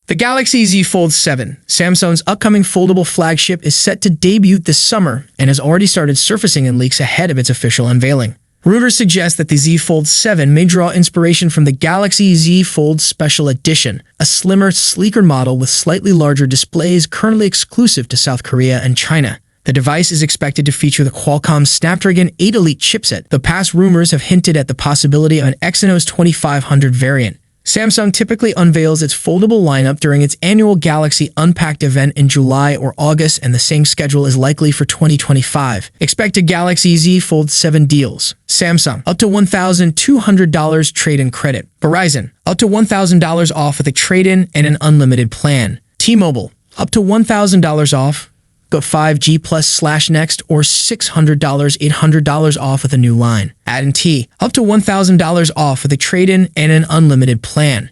The Galaxy Z Fold 7, Samsung's upcoming foldable flagship, is set to debut this summer and has already started surfacing in leaks ahead of its official unveiling. Rumors suggest that the Z Fold 7 may draw inspiration from the Galaxy Z Fold Special Edition, a slimmer, sleeker model with slightly larger displays currently exclusive to South Korea and China. The device is expected to feature the Qualcomm Snapdragon 8 Elite chipset, though past rumors have hinted at the possibility of an Exynos 2500 variant. Samsung typically unveils its foldable lineup during its annual Galaxy Unpacked event in July or August, and the same schedule is likely for 2025. Expected Galaxy Z Fold 7 deals. Samsung, up to $1,200 trade-in credit. Verizon, up to $1,000 off with a trade-in and an unlimited plan. T-Mobile, up to $1,000 off. Go 5G Plus/Next, or $600, $800 off with a new line. AT&T, up to $1,000 off with a trade-in and an unlimited plan.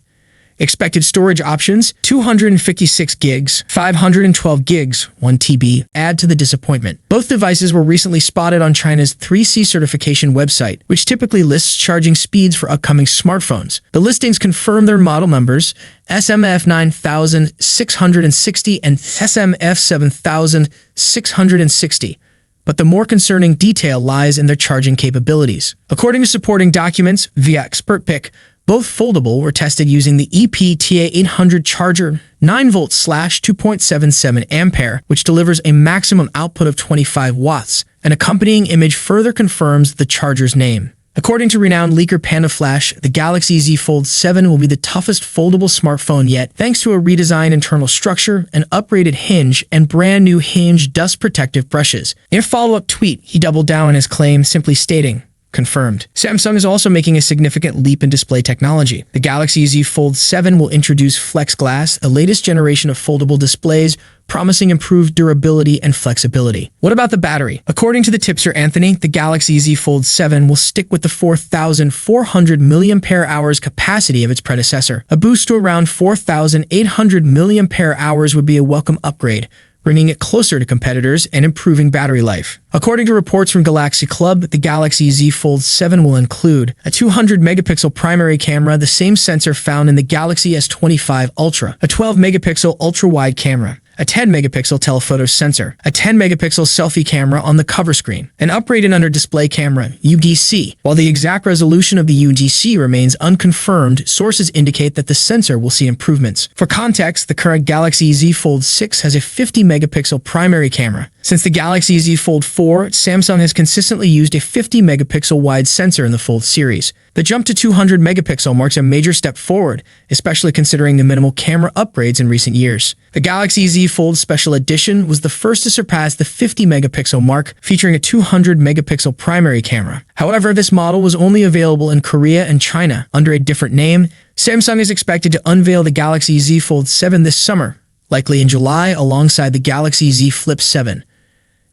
Expected storage options: 256 gigs, 512 gigs, 1 TB. Add to the disappointment. Both devices were recently spotted on China's 3C certification website, which typically lists charging speeds for upcoming smartphones. The listings confirm their model numbers: SMF 9660 and SMF 7660. But the more concerning detail lies in their charging capabilities. According to supporting documents via ExpertPick, both foldable were tested using the EPTA 800 charger, 9V/2.77 ampere, which delivers a maximum output of 25 watts. An accompanying image further confirms the charger's name. According to renowned leaker PandaFlash, the Galaxy Z Fold 7 will be the toughest foldable smartphone yet, thanks to a redesigned internal structure, an upgraded hinge, and brand new hinge dust protective brushes. In a follow-up tweet, he doubled down on his claim, simply stating, "Confirmed." Samsung is also making a significant leap in display technology. The Galaxy Z Fold 7 will introduce Flex Glass, the latest generation of foldable displays, promising improved durability and flexibility. What about the battery? According to the tipster Anthony, the Galaxy Z Fold 7 will stick with the 4,400 mAh capacity of its predecessor. A boost to around 4,800 mAh would be a welcome upgrade, bringing it closer to competitors and improving battery life. According to reports from Galaxy Club, the Galaxy Z Fold 7 will include a 200-megapixel primary camera, the same sensor found in the Galaxy S25 Ultra, a 12-megapixel ultra-wide camera, a 10-megapixel telephoto sensor, a 10-megapixel selfie camera on the cover screen, an upgraded under-display camera, UDC. While the exact resolution of the UDC remains unconfirmed, sources indicate that the sensor will see improvements. For context, the current Galaxy Z Fold 6 has a 50-megapixel primary camera. Since the Galaxy Z Fold 4, Samsung has consistently used a 50-megapixel wide sensor in the Fold series. The jump to 200-megapixel marks a major step forward, especially considering the minimal camera upgrades in recent years. The Galaxy Z Fold Special Edition was the first to surpass the 50-megapixel mark, featuring a 200-megapixel primary camera. However, this model was only available in Korea and China under a different name. Samsung is expected to unveil the Galaxy Z Fold 7 this summer, likely in July, alongside the Galaxy Z Flip 7.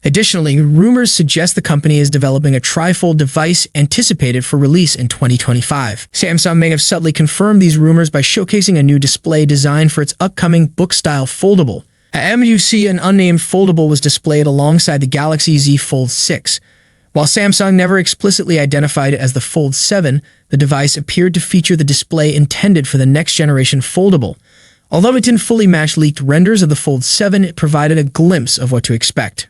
Additionally, rumors suggest the company is developing a trifold device anticipated for release in 2025. Samsung may have subtly confirmed these rumors by showcasing a new display designed for its upcoming book-style foldable. At MUC, an unnamed foldable was displayed alongside the Galaxy Z Fold 6. While Samsung never explicitly identified it as the Fold 7, the device appeared to feature the display intended for the next-generation foldable. Although it didn't fully match leaked renders of the Fold 7, it provided a glimpse of what to expect.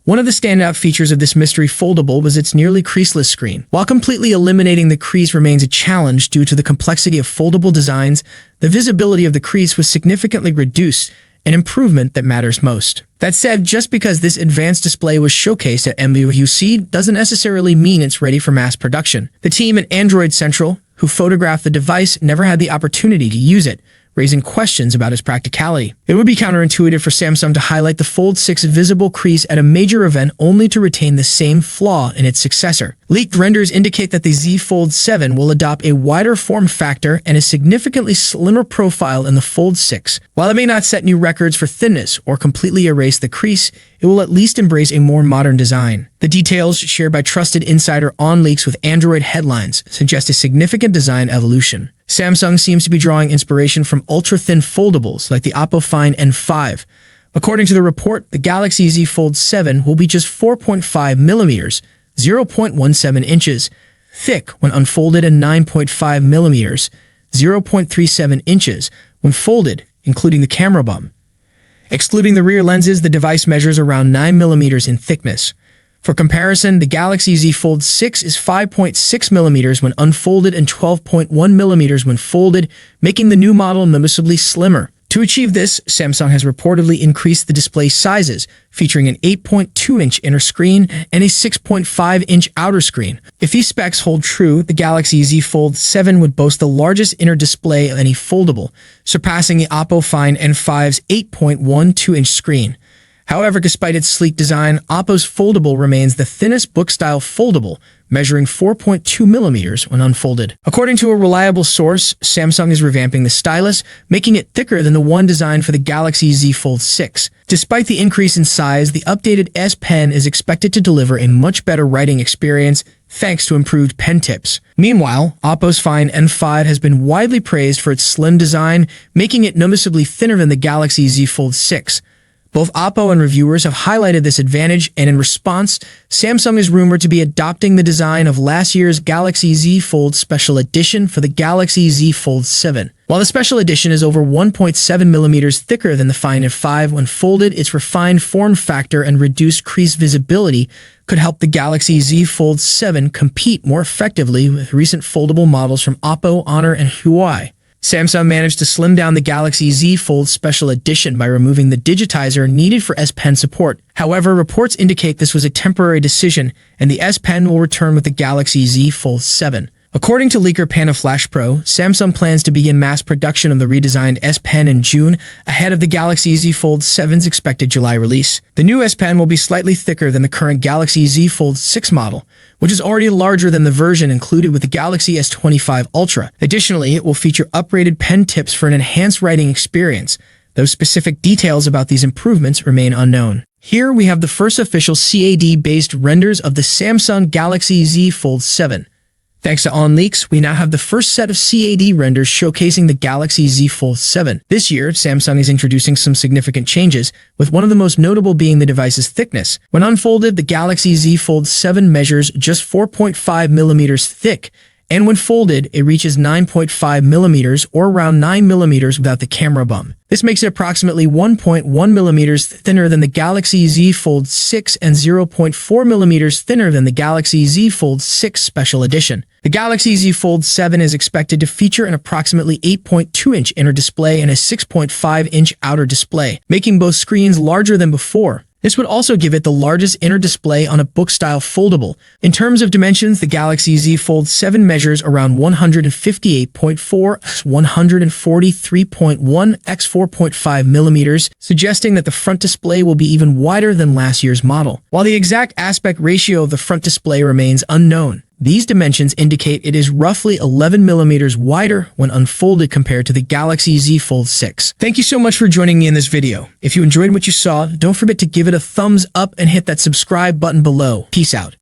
One of the standout features of this mystery foldable was its nearly creaseless screen. While completely eliminating the crease remains a challenge due to the complexity of foldable designs, the visibility of the crease was significantly reduced, an improvement that matters most. That said, just because this advanced display was showcased at MWC doesn't necessarily mean it's ready for mass production. The team at Android Central, who photographed the device, never had the opportunity to use it, raising questions about its practicality. It would be counterintuitive for Samsung to highlight the Fold 6 visible crease at a major event only to retain the same flaw in its successor. Leaked renders indicate that the Z Fold 7 will adopt a wider form factor and a significantly slimmer profile in the Fold 6. While it may not set new records for thinness or completely erase the crease, it will at least embrace a more modern design. The details shared by trusted insider OnLeaks with Android headlines suggest a significant design evolution. Samsung seems to be drawing inspiration from ultra-thin foldables like the Oppo Find N5. According to the report, the Galaxy Z Fold 7 will be just 4.5 millimeters, 0.17 inches, thick when unfolded and 9.5 millimeters, 0.37 inches when folded, including the camera bump. Excluding the rear lenses, the device measures around 9 millimeters in thickness. For comparison, the Galaxy Z Fold 6 is 5.6 millimeters when unfolded and 12.1 millimeters when folded, making the new model noticeably slimmer. To achieve this, Samsung has reportedly increased the display sizes, featuring an 8.2-inch inner screen and a 6.5-inch outer screen. If these specs hold true, the Galaxy Z Fold 7 would boast the largest inner display of any foldable, surpassing the Oppo Find N5's 8.12-inch screen. However, despite its sleek design, Oppo's foldable remains the thinnest book-style foldable, measuring 4.2 millimeters when unfolded. According to a reliable source, Samsung is revamping the stylus, making it thicker than the one designed for the Galaxy Z Fold 6. Despite the increase in size, the updated S Pen is expected to deliver a much better writing experience thanks to improved pen tips. Meanwhile, Oppo's Find N5 has been widely praised for its slim design, making it noticeably thinner than the Galaxy Z Fold 6. Both Oppo and reviewers have highlighted this advantage, and in response, Samsung is rumored to be adopting the design of last year's Galaxy Z Fold Special Edition for the Galaxy Z Fold 7. While the Special Edition is over 1.7 millimeters thicker than the Find N5 when folded, its refined form factor and reduced crease visibility could help the Galaxy Z Fold 7 compete more effectively with recent foldable models from Oppo, Honor, and Huawei. Samsung managed to slim down the Galaxy Z Fold Special Edition by removing the digitizer needed for S Pen support. However, reports indicate this was a temporary decision, and the S Pen will return with the Galaxy Z Fold 7. According to leaker Panda Flash Pro, Samsung plans to begin mass production of the redesigned S Pen in June, ahead of the Galaxy Z Fold 7's expected July release. The new S Pen will be slightly thicker than the current Galaxy Z Fold 6 model, which is already larger than the version included with the Galaxy S25 Ultra. Additionally, it will feature upgraded pen tips for an enhanced writing experience, though specific details about these improvements remain unknown. Here we have the first official CAD-based renders of the Samsung Galaxy Z Fold 7. Thanks to OnLeaks, we now have the first set of CAD renders showcasing the Galaxy Z Fold 7. This year, Samsung is introducing some significant changes, with one of the most notable being the device's thickness. When unfolded, the Galaxy Z Fold 7 measures just 4.5 millimeters thick, and when folded, it reaches 9.5 millimeters or around 9 millimeters without the camera bump. This makes it approximately 1.1 millimeters thinner than the Galaxy Z Fold 6 and 0.4 millimeters thinner than the Galaxy Z Fold 6 Special Edition. The Galaxy Z Fold 7 is expected to feature an approximately 8.2-inch inner display and a 6.5-inch outer display, making both screens larger than before. This would also give it the largest inner display on a book-style foldable. In terms of dimensions, the Galaxy Z Fold 7 measures around 158.4 x 143.1 x 4.5 millimeters, suggesting that the front display will be even wider than last year's model. While the exact aspect ratio of the front display remains unknown, these dimensions indicate it is roughly 11 millimeters wider when unfolded compared to the Galaxy Z Fold 6. Thank you so much for joining me in this video. If you enjoyed what you saw, don't forget to give it a thumbs up and hit that subscribe button below. Peace out.